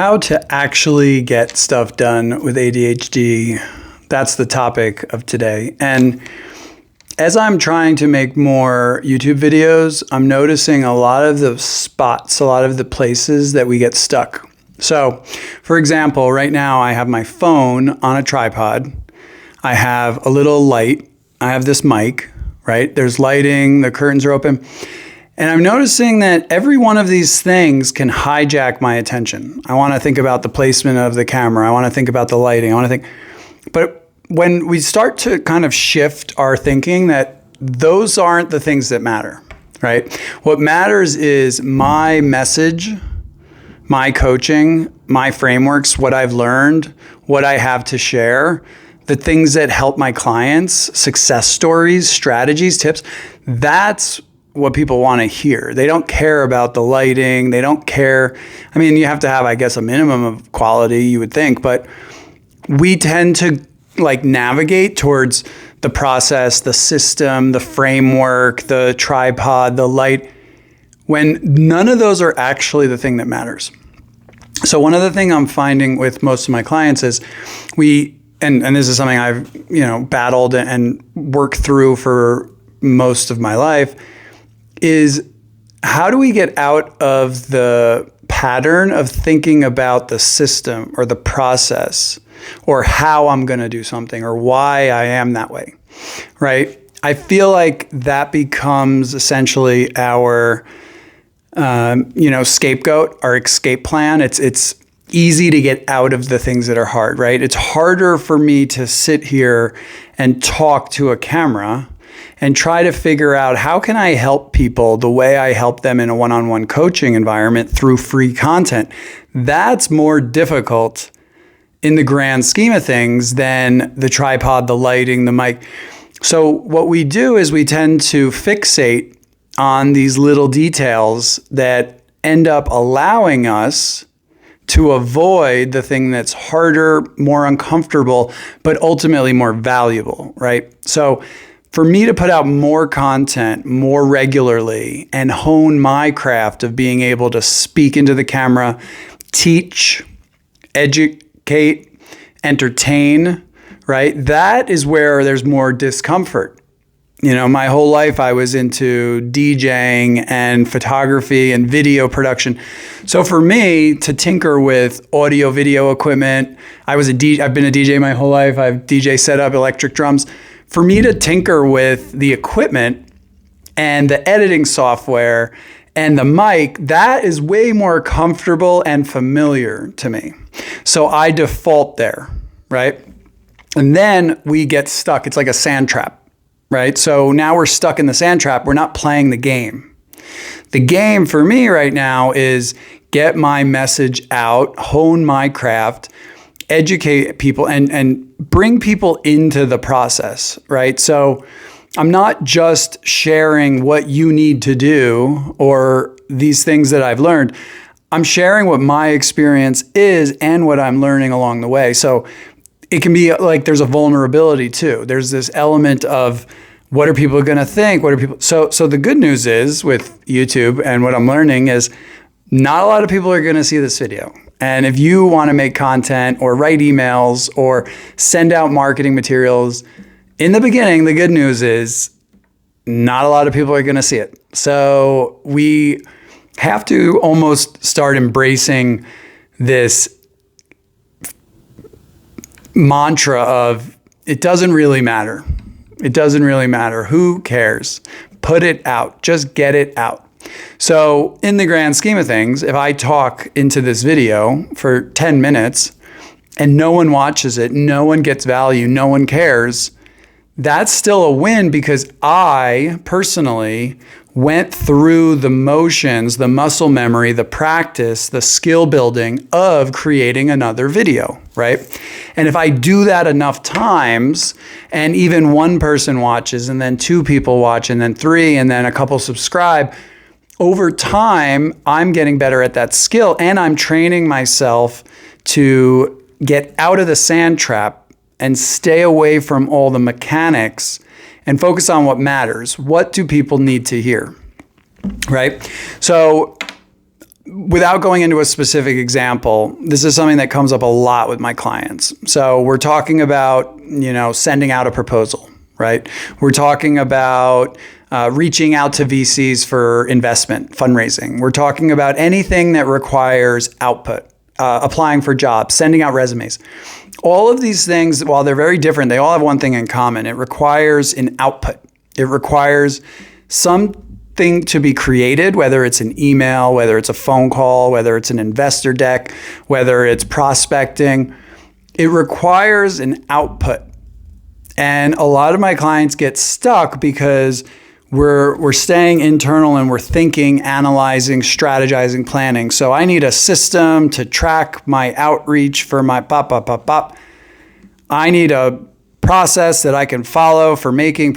How to actually get stuff done with ADHD. That's the topic of today. And as I'm trying to make more YouTube videos, I'm noticing a lot of the spots, a lot of the places that we get stuck. So, for example, right now I have my phone on a tripod. I have a little light. I have this mic, right? There's lighting, the curtains are open. And I'm noticing that every one of these things can hijack my attention. I want to think about the placement of the camera. I want to think about the lighting. But when we start to kind of shift our thinking that those aren't the things that matter, right? What matters is my message, my coaching, my frameworks, what I've learned, what I have to share, the things that help my clients, success stories, strategies, tips. That's what people want to hear. They don't care about the lighting. They don't care. I mean, you have to have, I guess, a minimum of quality, you would think, but we tend to navigate towards the process, the system, the framework, the tripod, the light, when none of those are actually the thing that matters. So one other thing I'm finding with most of my clients is and this is something I've, battled and worked through for most of my life, is how do we get out of the pattern of thinking about the system or the process or how I'm going to do something or why I am that way, right? I feel like that becomes essentially our, scapegoat, our escape plan. It's easy to get out of the things that are hard, right? It's harder for me to sit here and talk to a camera and try to figure out how can I help people the way I help them in a one-on-one coaching environment through free content. That's more difficult in the grand scheme of things than the tripod, the lighting, the mic. So what we do is we tend to fixate on these little details that end up allowing us to avoid the thing that's harder, more uncomfortable, but ultimately more valuable, right? So for me to put out more content more regularly and hone my craft of being able to speak into the camera, teach, educate, entertain, right? That is where there's more discomfort. My whole life I was into DJing and photography and video production. So for me to tinker with audio video equipment, I've been a DJ my whole life. I've DJ set up electric drums. For me to tinker with the equipment and the editing software and the mic, that is way more comfortable and familiar to me. So I default there, right? And then we get stuck. It's like a sand trap, right? So now we're stuck in the sand trap. We're not playing the game. The game for me right now is get my message out, hone my craft, educate people and bring people into the process, right? So I'm not just sharing what you need to do or these things that I've learned. I'm sharing what my experience is and what I'm learning along the way. So it can be like there's a vulnerability too. There's this element of what are people going to think? So the good news is with YouTube and what I'm learning is not a lot of people are going to see this video. And if you want to make content or write emails or send out marketing materials, in the beginning, the good news is not a lot of people are going to see it. So we have to almost start embracing this mantra of it doesn't really matter. It doesn't really matter. Who cares? Put it out. Just get it out. So in the grand scheme of things, if I talk into this video for 10 minutes and no one watches it, no one gets value, no one cares, that's still a win because I personally went through the motions, the muscle memory, the practice, the skill building of creating another video, right? And if I do that enough times and even one person watches and then two people watch and then three and then a couple subscribe, over time, I'm getting better at that skill and I'm training myself to get out of the sand trap and stay away from all the mechanics and focus on what matters. What do people need to hear, right? So without going into a specific example, this is something that comes up a lot with my clients. So we're talking about, sending out a proposal, right? We're talking about reaching out to VCs for investment, fundraising. We're talking about anything that requires output, applying for jobs, sending out resumes. All of these things, while they're very different, they all have one thing in common. It requires an output. It requires something to be created, whether it's an email, whether it's a phone call, whether it's an investor deck, whether it's prospecting. It requires an output. And a lot of my clients get stuck because we're staying internal and we're thinking, analyzing, strategizing, planning. So I need a system to track my outreach for my pop. I need a process that I can follow for making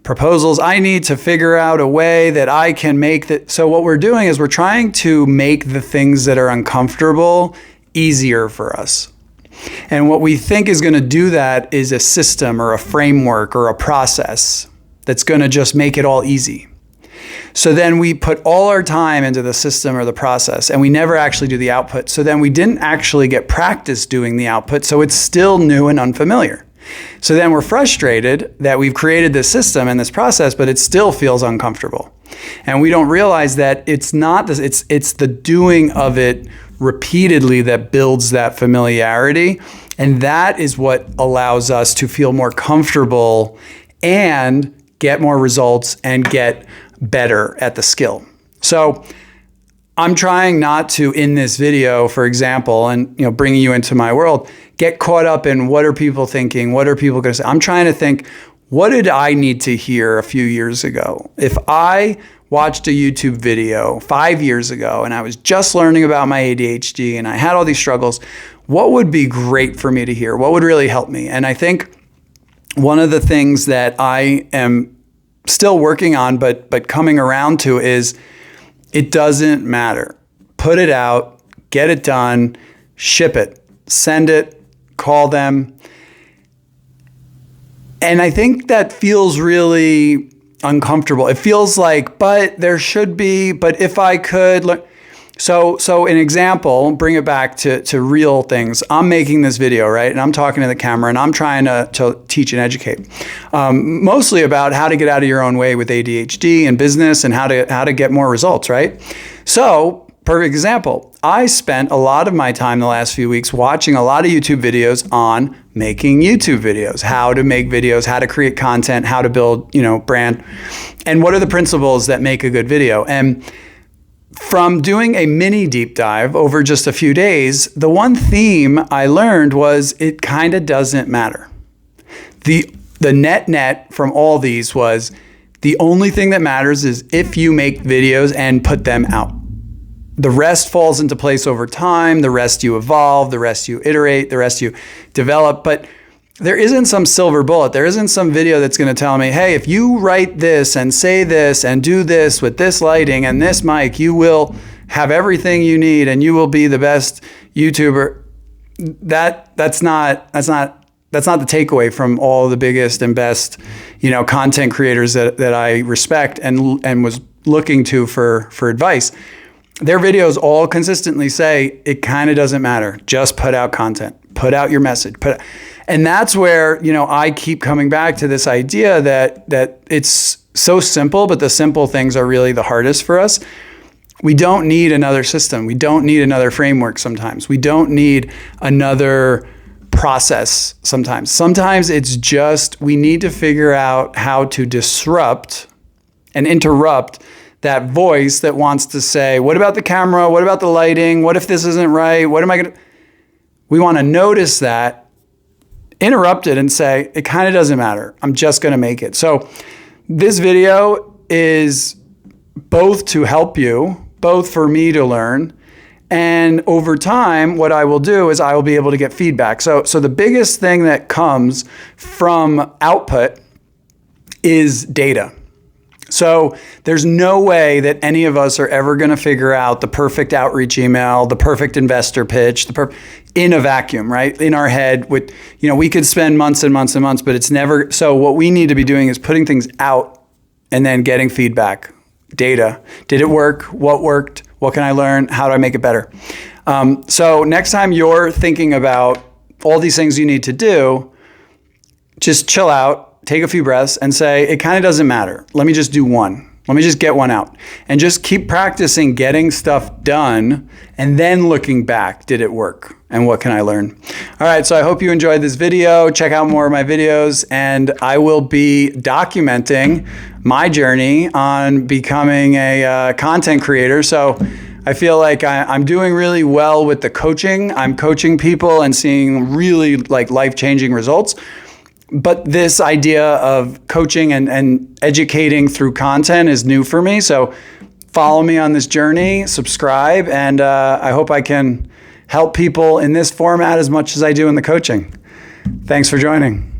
proposals. I need to figure out a way that I can make that. So what we're doing is we're trying to make the things that are uncomfortable easier for us. And what we think is going to do that is a system or a framework or a process that's going to just make it all easy. So then we put all our time into the system or the process and we never actually do the output. So then we didn't actually get practice doing the output. So it's still new and unfamiliar. So then we're frustrated that we've created this system and this process, but it still feels uncomfortable. And we don't realize that it's not this, it's the doing of it repeatedly that builds that familiarity. And that is what allows us to feel more comfortable and get more results and get better at the skill. So I'm trying not to, in this video, for example, and bringing you into my world, get caught up in what are people thinking? What are people going to say? I'm trying to think, what did I need to hear a few years ago? If I watched a YouTube video 5 years ago and I was just learning about my ADHD and I had all these struggles, what would be great for me to hear? What would really help me? And I think one of the things that I am still working on, but coming around to is it doesn't matter. Put it out, get it done, ship it, send it, call them. And I think that feels really uncomfortable. It feels like, but there should be, but if I could. So an example, bring it back to real things. I'm making this video, right? And I'm talking to the camera and I'm trying to teach and educate, mostly about how to get out of your own way with ADHD and business and how to get more results, right? So perfect example. I spent a lot of my time the last few weeks watching a lot of YouTube videos on making YouTube videos, how to make videos, how to create content, how to build, brand, and what are the principles that make a good video. And from doing a mini deep dive over just a few days, the one theme I learned was it kind of doesn't matter. The net from all these was the only thing that matters is if you make videos and put them out. The rest falls into place over time. The rest you evolve, the rest you iterate, the rest you develop. But there isn't some silver bullet. There isn't some video that's going to tell me, hey, if you write this and say this and do this with this lighting and this mic, you will have everything you need and you will be the best YouTuber. That's not the takeaway from all the biggest and best, content creators that I respect and was looking to for advice. Their videos all consistently say it kind of doesn't matter. Just put out content, put out your message, and that's where, I keep coming back to this idea that it's so simple, but the simple things are really the hardest for us. We don't need another system. We don't need another framework sometimes. We don't need another process sometimes. Sometimes it's just we need to figure out how to disrupt and interrupt that voice that wants to say, what about the camera? What about the lighting? What if this isn't right? What am I going to... We want to notice that, interrupt it and say, it kind of doesn't matter. I'm just going to make it. So this video is both to help you, both for me to learn. And over time, what I will do is I will be able to get feedback. So the biggest thing that comes from output is data. So there's no way that any of us are ever going to figure out the perfect outreach email, the perfect investor pitch, in a vacuum, right? In our head with, we could spend months and months and months, but it's never. So what we need to be doing is putting things out and then getting feedback, data. Did it work? What What can I learn? How do I make it better? So next time you're thinking about all these things you need to do, just chill out, take a few breaths, and say, it kind of doesn't matter. Let me just do one. Let me just get one out. And just keep practicing getting stuff done and then looking back. Did it work? And what can I learn? All right, so I hope you enjoyed this video. Check out more of my videos, and I will be documenting my journey on becoming a content creator. So I feel like I'm doing really well with the coaching. I'm coaching people and seeing really like life-changing results. But this idea of coaching and educating through content is new for me. So follow me on this journey, subscribe, and I hope I can help people in this format as much as I do in the coaching. Thanks for joining.